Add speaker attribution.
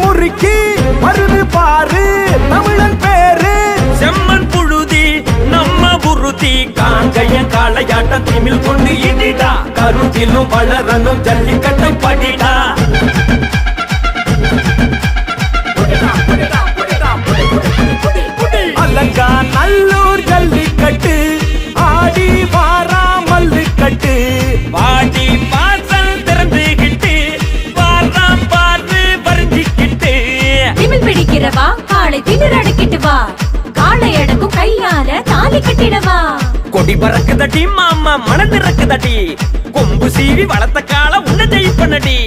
Speaker 1: முறுக்கி வருது பாரு தமிழன் பேரு
Speaker 2: செம்மன் புழுதி நம்ம உறுதி காங்கைய காளையாட்ட திமில் கொண்டு இடிடா கருத்திலும் வளரணும் ஜல்லிக்கட்டை படிடா
Speaker 1: அலங்கா நல்லூர் ஜல்லிக்கட்டு ஆடி வாரா மல்லுக்கட்டு
Speaker 2: பாடி வாசல் திறந்துகிட்டு வாராம் பாரு வரைஞ்சிக்கிட்டு
Speaker 3: திமில் பிடிக்கிறவா காளை திமிரடிக்கிட்டு வா காளை அடக்கும் கையால தாலி கட்டிடவா
Speaker 2: கொடி பறக்குதடி மாமா மனதிறக்குதடி கொம்பு சீவி வளர்த்த கால உன்ன ஜெயிப்பனடி